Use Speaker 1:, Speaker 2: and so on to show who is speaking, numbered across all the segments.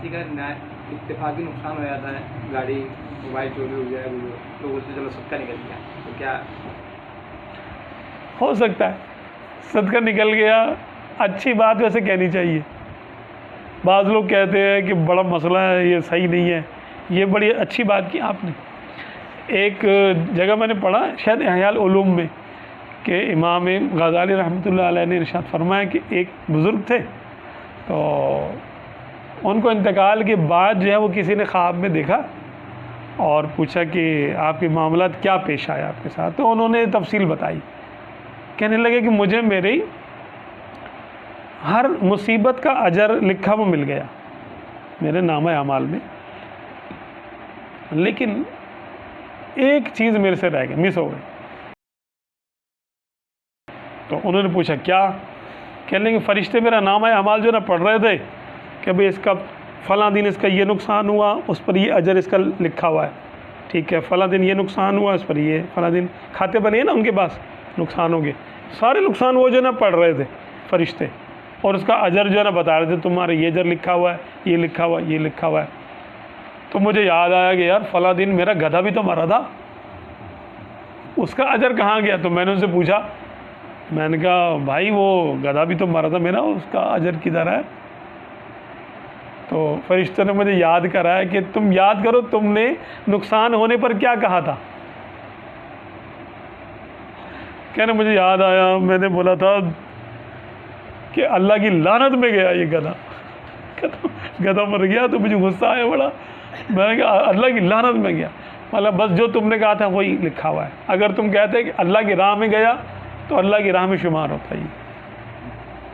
Speaker 1: کسی کا اتفاقی نقصان ہو جاتا ہے, گاڑی موبائل چوری ہو جائے, تو بولتے چلو صدقہ نکل گیا, تو کیا
Speaker 2: ہو سکتا ہے صدقہ نکل گیا؟ اچھی بات ویسے کہنی چاہیے. بعض لوگ کہتے ہیں کہ بڑا مسئلہ ہے, یہ صحیح نہیں ہے. یہ بڑی اچھی بات کی آپ نے. ایک جگہ میں نے پڑھا شاید احیاء العلوم میں کہ امام غزالی رحمۃ اللہ علیہ نے ارشاد فرمایا کہ ایک بزرگ تھے, تو ان کو انتقال کے بعد جو ہے وہ کسی نے خواب میں دیکھا اور پوچھا کہ آپ کے معاملات کیا پیش آیا آپ کے ساتھ. تو انہوں نے تفصیل بتائی. کہنے لگے کہ مجھے میری ہر مصیبت کا اجر لکھا ہوا مل گیا میرے نامہ اعمال میں, لیکن ایک چیز میرے سے رہ گئی, مس ہو گئی. تو انہوں نے پوچھا کیا؟ کہنے لگے فرشتے میرا نامہ اعمال جو نا پڑھ رہے تھے کہ بھئی اس کا فلاں دن اس کا یہ نقصان ہوا, اس پر یہ اجر اس کا لکھا ہوا ہے, ٹھیک ہے, فلاں دن یہ نقصان ہوا, اس پر یہ, فلاں دن کھاتے بنے ہیں نا ان کے پاس نقصان ہو گئے, سارے نقصان وہ جو ہے نا پڑھ رہے تھے فرشتے, اور اس کا اجر جو ہے نا بتا رہے تھے تمہارے یہ اجر لکھا ہوا ہے, یہ لکھا ہوا ہے, یہ لکھا ہوا ہے. تو مجھے یاد آیا کہ یار فلاں دن میرا گدھا بھی تو مرا تھا, اس کا اجر کہاں گیا؟ تو میں نے ان سے پوچھا, میں نے کہا بھائی وہ گدھا بھی تو مرا تھا میرا, اس کا اجر کدھر ہے؟ تو فرشتوں نے مجھے یاد کرایا کہ تم یاد کرو تم نے نقصان ہونے پر کیا کہا تھا. کہنے مجھے یاد آیا میں نے بولا تھا کہ اللہ کی لعنت میں گیا یہ گدھا, گدھا مر گیا. تو مجھے غصہ آیا بڑا, میں نے کہا اللہ کی لعنت میں گیا, مطلب بس جو تم نے کہا تھا وہی لکھا ہوا ہے. اگر تم کہتے کہ اللہ کی راہ میں گیا تو اللہ کی راہ میں شمار ہوتا ہے.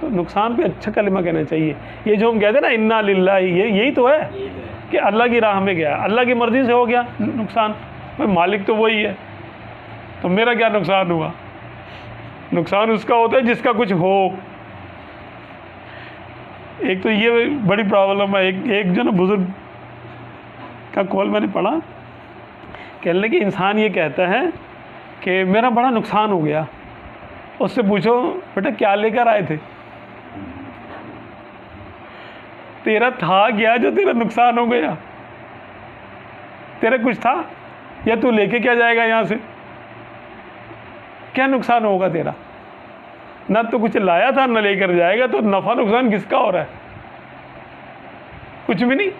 Speaker 2: تو نقصان پہ اچھا کلمہ کہنا چاہیے. یہ جو ہم کہتے ہیں نا انا للہ, یہی تو ہے کہ اللہ کی راہ میں گیا, اللہ کی مرضی سے ہو گیا نقصان, مالک تو وہی ہے, تو میرا کیا نقصان ہوا؟ نقصان اس کا ہوتا ہے جس کا کچھ ہو. ایک تو یہ بڑی پرابلم ہے. ایک جو نا بزرگ کا کال میں نے پڑھا, کہنے لگے انسان یہ کہتا ہے کہ میرا بڑا نقصان ہو گیا. اس سے پوچھو بیٹا کیا لے کر آئے تھے؟ تیرا تھا کیا جو تیرا نقصان ہو گیا؟ تیرا کچھ تھا یا تو لے کے کیا جائے گا یہاں سے؟ کیا نقصان ہوگا تیرا؟ نہ تو کچھ لایا تھا نہ لے کر جائے گا, تو نفع نقصان کس کا ہو رہا ہے؟ کچھ بھی نہیں,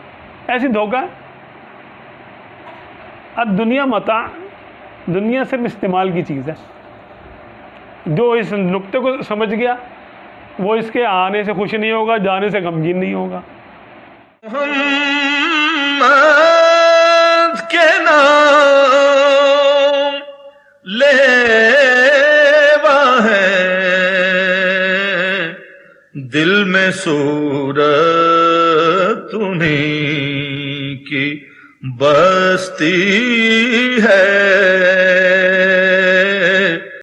Speaker 2: ایسی دھوکہ. اب دنیا متاع, دنیا صرف استعمال کی چیز ہے. جو اس نقطے کو سمجھ گیا وہ اس کے آنے سے خوش نہیں ہوگا, جانے سے غمگین نہیں ہوگا.
Speaker 3: محمد کے نام لیوا ہے, دل میں صورت انہیں کی بستی ہے.